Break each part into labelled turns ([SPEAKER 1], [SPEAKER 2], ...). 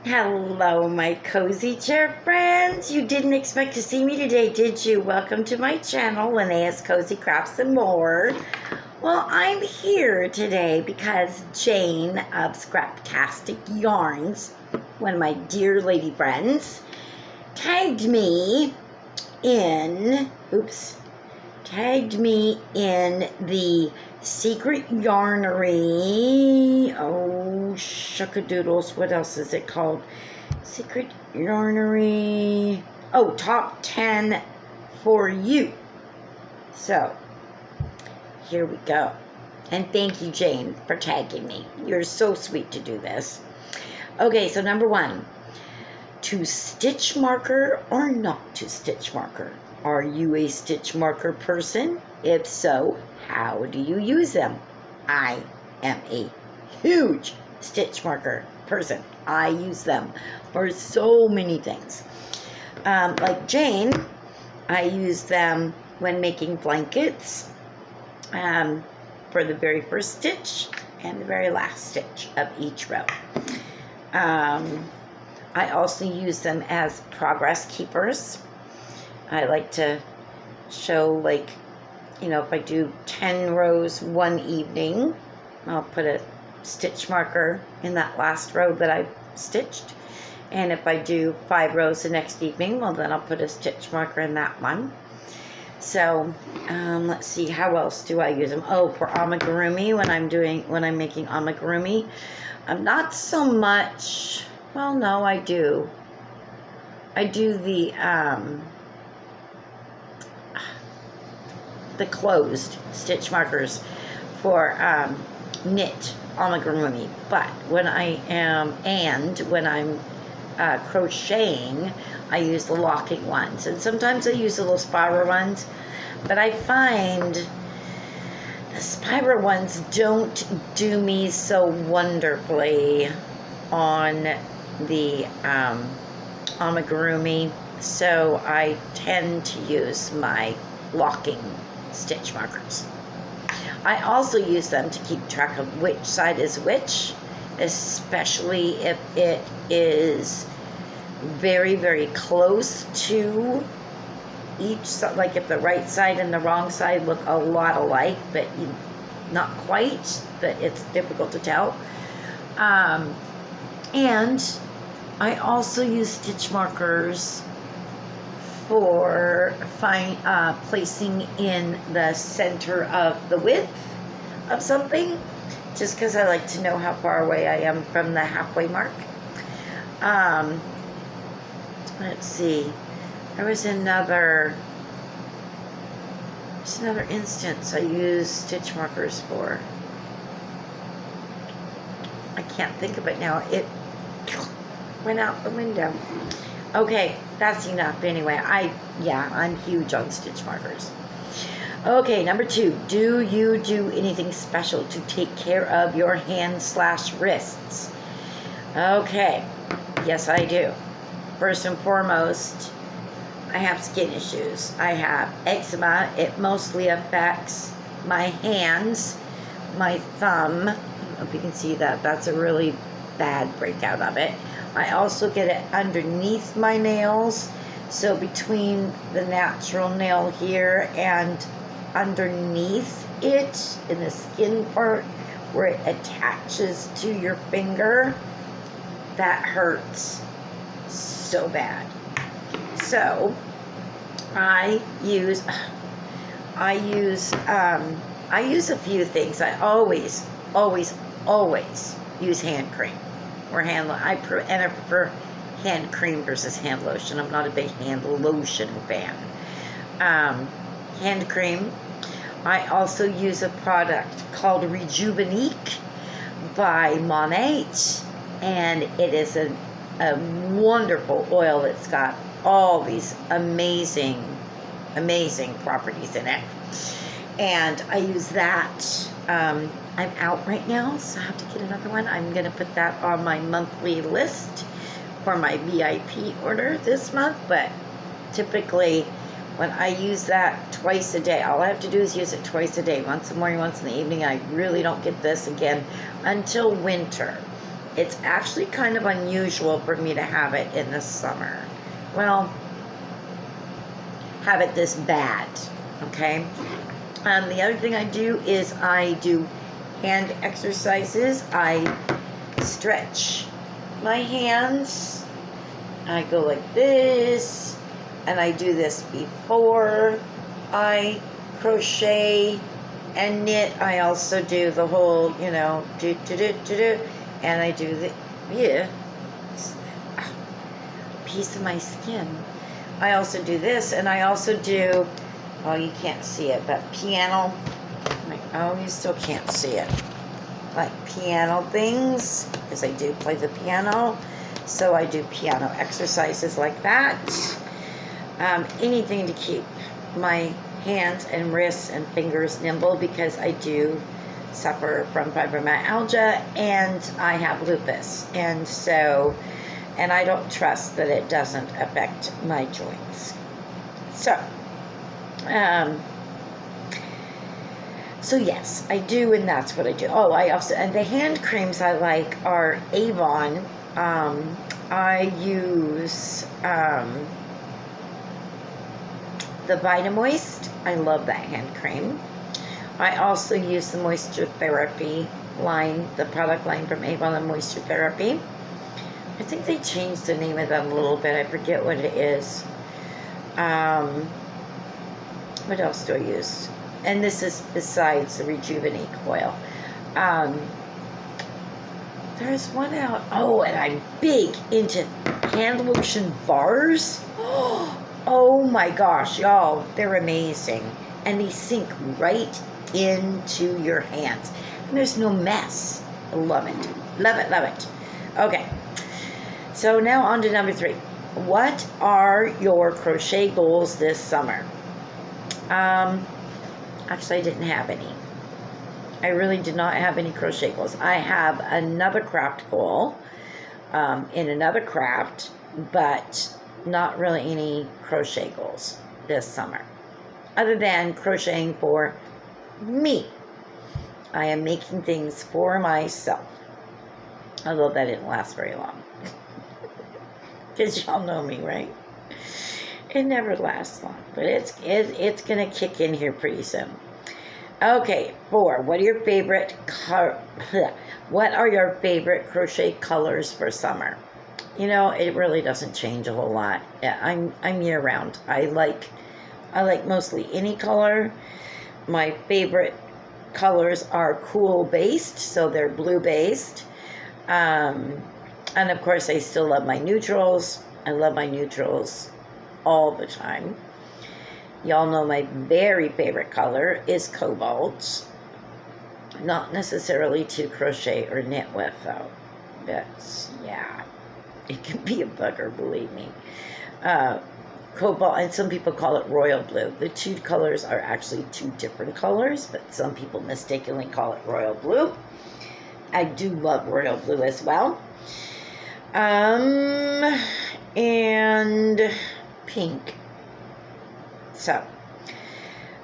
[SPEAKER 1] Hello, my cozy chair friends. You didn't expect to see me today, did you? Welcome to my channel, Linnea's Cozy Crafts and More. Well, I'm here today because Jane of Scraptastic Yarns, one of my dear lady friends, tagged me in the Secret Yarnery. Oh, shuckadoodles. What else is it called? Secret Yarnery. Oh, top 10 for you. So, here we go. And thank you, Jane, for tagging me. You're so sweet to do this. Okay, so number 1. To stitch marker or not to stitch marker? Are you a stitch marker person? If so, how do you use them? I am a huge stitch marker person. I use them for so many things. Like Jane, I use them when making blankets for the very first stitch and the very last stitch of each row. I also use them as progress keepers. I like to show, like, you know, if I do 10 rows one evening, I'll put a stitch marker in that last row that I stitched. And if I do 5 rows the next evening, well, then I'll put a stitch marker in that one. So, let's see, how else do I use them? Oh, for amigurumi, when I'm making amigurumi. Not so much, well, no, I do. I do the closed stitch markers for knit amigurumi, but when I'm crocheting, I use the locking ones, and sometimes I use the little spiral ones, but I find the spiral ones don't do me so wonderfully on the amigurumi, so I tend to use my locking stitch markers. I also use them to keep track of which side is which, especially if it is very, very close to each side, like if the right side and the wrong side look a lot alike, but not quite, but it's difficult to tell. And I also use stitch markers for placing in the center of the width of something, just because I like to know how far away I am from the halfway mark. Let's see, there was another instance I used stitch markers for. I can't think of it now. It went out the window. Okay, that's enough. Anyway, I'm huge on stitch markers. Okay, number 2. Do you do anything special to take care of your hands/wrists? Okay, yes, I do. First and foremost, I have skin issues. I have eczema. It mostly affects my hands, my thumb. I don't know if you can see that. That's a really bad breakout of it. I also get it underneath my nails, so between the natural nail here and underneath it, in the skin part where it attaches to your finger, that hurts so bad. So I use a few things. I always use hand cream or I prefer hand cream versus hand lotion. I'm not a big hand lotion fan. Hand cream. I also use a product called Rejuvenate by Monat, and it is a wonderful oil that's got all these amazing properties in it, and I use that. I'm out right now, so I have to get another one. I'm going to put that on my monthly list for my VIP order this month, but typically when I use that twice a day, all I have to do is use it twice a day, once in the morning, once in the evening. I really don't get this again until winter. It's actually kind of unusual for me to have it in the summer. Well, have it this bad, okay? The other thing I do is I do hand exercises. I stretch my hands. I go like this, and I do this before I crochet and knit. I also do the whole, you know, and I do the, yeah, piece of my skin. I also do this, and I also do, oh, you can't see it, but piano, oh, you still can't see it, like piano things, because I do play the piano, so I do piano exercises like that. Anything to keep my hands and wrists and fingers nimble, because I do suffer from fibromyalgia and I have lupus, and so, and I don't trust that it doesn't affect my joints. So so yes, I do, and that's what I do. Oh, I also, and the hand creams I like are Avon. I use the Vitamoist. I love that hand cream. I also use the Moisture Therapy line, the product line from Avon, the Moisture Therapy. I think they changed the name of them a little bit. I forget what it is. What else do I use? And this is besides the Rejuvenate Coil. There's one out. Oh, and I'm big into hand lotion bars. Oh my gosh, y'all, they're amazing. And they sink right into your hands. And there's no mess. I love it. Love it, love it. Okay. So now on to number 3. What are your crochet goals this summer? Actually, I didn't have any. I really did not have any crochet goals. I have another craft goal in another craft, but not really any crochet goals this summer, other than crocheting for me. I am making things for myself, although that didn't last very long. Because y'all know me, right? It never lasts long, but it's gonna kick in here pretty soon. Okay, 4. What are your favorite crochet colors for summer? You know, it really doesn't change a whole lot. I'm year round. I like mostly any color. My favorite colors are cool based, so they're blue based. And of course, I still love my neutrals. I love my neutrals all the time. Y'all know my very favorite color is cobalt. Not necessarily to crochet or knit with, though. But, yeah, it can be a bugger, believe me. Cobalt, and some people call it royal blue. The two colors are actually two different colors, but some people mistakenly call it royal blue. I do love royal blue as well. And pink. So,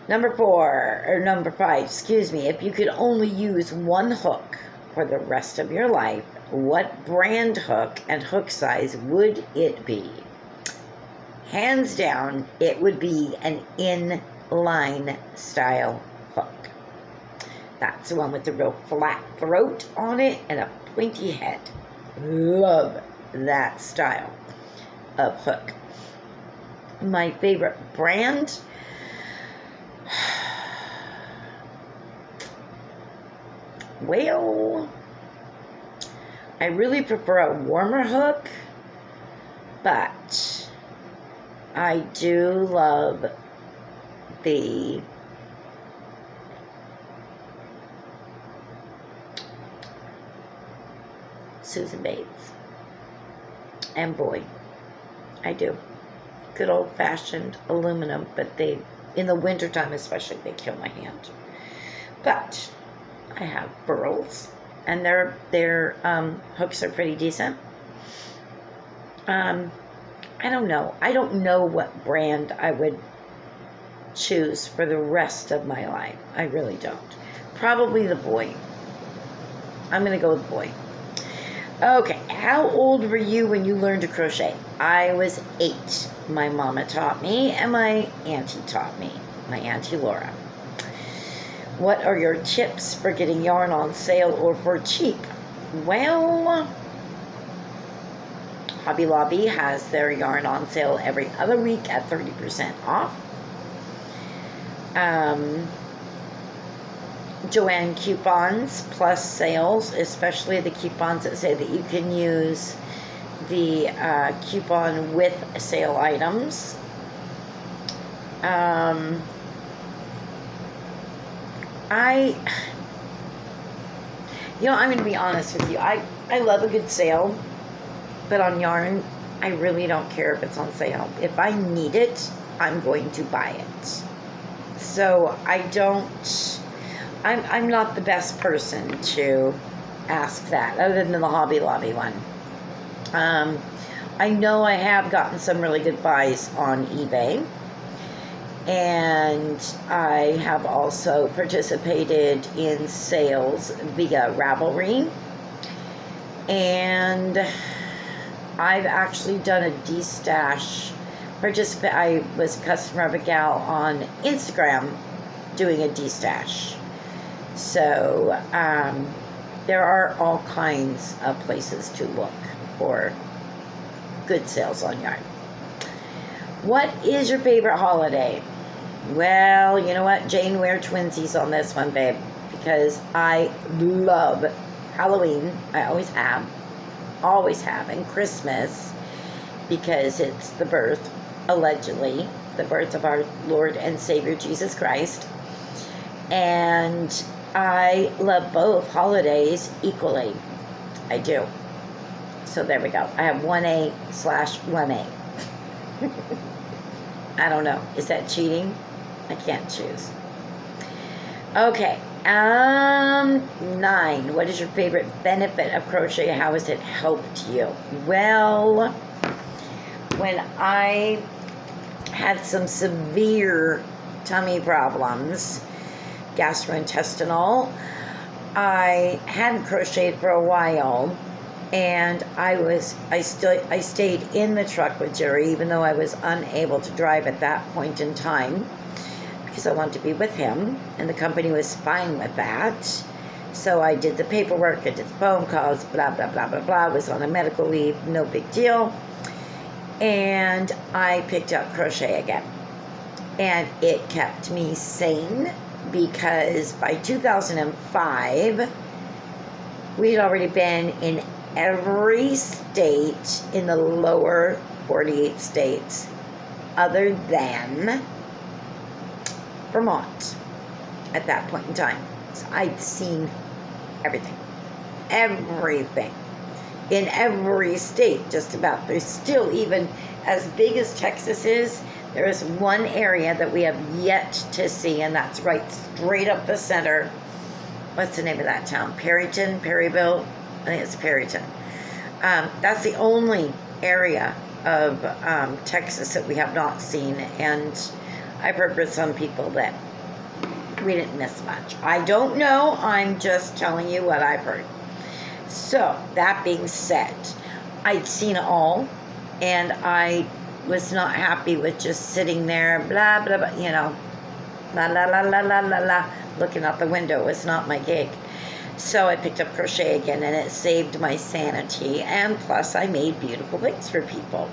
[SPEAKER 1] number 5, excuse me, if you could only use one hook for the rest of your life, what brand hook and hook size would it be? Hands down, it would be an inline style hook. That's the one with the real flat throat on it and a pointy head. Love that style of hook. My favorite brand, well, I really prefer a warmer hook, but I do love the Susan Bates. And boy, I do. Good old-fashioned aluminum, but they, in the wintertime especially, they kill my hand. But I have burls, and their hooks are pretty decent. I don't know. I don't know what brand I would choose for the rest of my life. I really don't. Probably the Boy. I'm going to go with Boy. Okay, how old were you when you learned to crochet? I was 8. My mama taught me and my auntie taught me, my Auntie Laura. What are your tips for getting yarn on sale or for cheap? Well, Hobby Lobby has their yarn on sale every other week at 30% off. Joanne coupons plus sales, especially the coupons that say that you can use the coupon with sale items. I'm going to be honest with you. I love a good sale, but on yarn, I really don't care if it's on sale. If I need it, I'm going to buy it. So I'm not the best person to ask that, other than the Hobby Lobby one. I know I have gotten some really good buys on eBay, and I have also participated in sales via Ravelry, and I've actually done a destash. I was a customer of a gal on Instagram doing a destash. So there are all kinds of places to look for good sales on yarn. What is your favorite holiday? Well, you know what? Jane, wear twinsies on this one, babe, because I love Halloween. I always have, and Christmas, because it's the birth, allegedly, the birth of our Lord and Savior Jesus Christ. And I love both holidays equally. I do. So there we go. I have 1A/1A. I don't know. Is that cheating? I can't choose. Okay. 9. What is your favorite benefit of crochet? How has it helped you? Well, when I had some severe tummy problems, gastrointestinal, I hadn't crocheted for a while, and I stayed in the truck with Jerry, even though I was unable to drive at that point in time, because I wanted to be with him, and the company was fine with that. So I did the paperwork, I did the phone calls, blah, blah, blah, blah, blah. I was on a medical leave, no big deal. And I picked up crochet again. And it kept me sane, because by 2005, we had already been in every state in the lower 48 states other than Vermont at that point in time. So I'd seen everything in every state, just about. There's still, even as big as Texas is, there is one area that we have yet to see, and that's right straight up the center. What's the name of that town? Perryville? I think it's Perryton. That's the only area of Texas that we have not seen, and I've heard from some people that we didn't miss much. I don't know. I'm just telling you what I've heard. So, that being said, I'd seen it all, and I was not happy with just sitting there, blah, blah, blah, la, la, la, la, la, la, la, looking out the window was not my gig. So I picked up crochet again, and it saved my sanity, and plus I made beautiful things for people.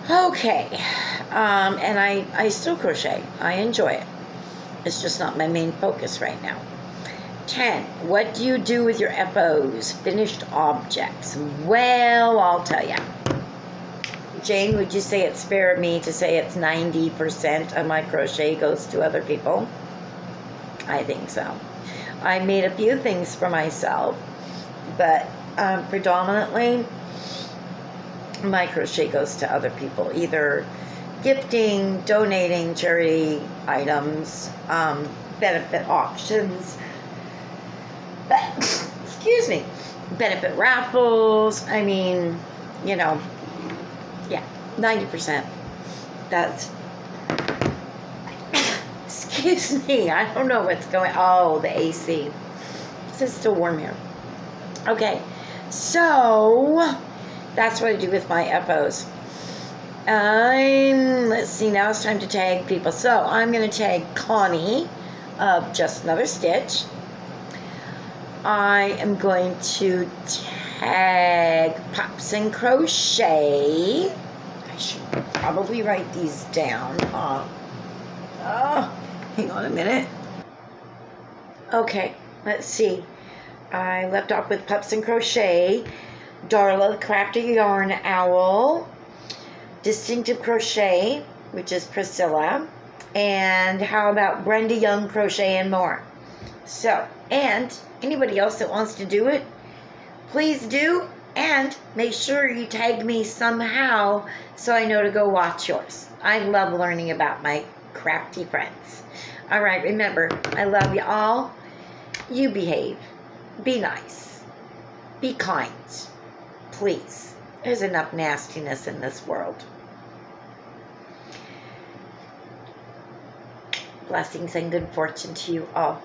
[SPEAKER 1] Okay, and I still crochet. I enjoy it. It's just not my main focus right now. 10. What do you do with your FOs, finished objects? Well, I'll tell you. Jane, would you say it's fair of me to say it's 90% of my crochet goes to other people? I think so. I made a few things for myself, but predominantly my crochet goes to other people, either gifting, donating, charity items, benefit auctions, excuse me, benefit raffles. I mean, yeah, 90%. That's, excuse me, I don't know what's going, oh, the AC. It's still warm here. Okay, So that's what I do with my FOs. Let's see, now it's time to tag people. So I'm going to tag Connie of Just Another Stitch. I am going to tag Pops and Crochet. I should probably write these down. Hang on a minute. Okay, let's see. I left off with Pups and Crochet, Darla the Crafty Yarn Owl, Distinctive Crochet, which is Priscilla, and how about Brenda Young Crochet and more. So, and anybody else that wants to do it, please do, and make sure you tag me somehow so I know to go watch yours. I love learning about my crafty friends. All right, remember, I love you all. You behave. Be nice. Be kind. Please. There's enough nastiness in this world. Blessings and good fortune to you all.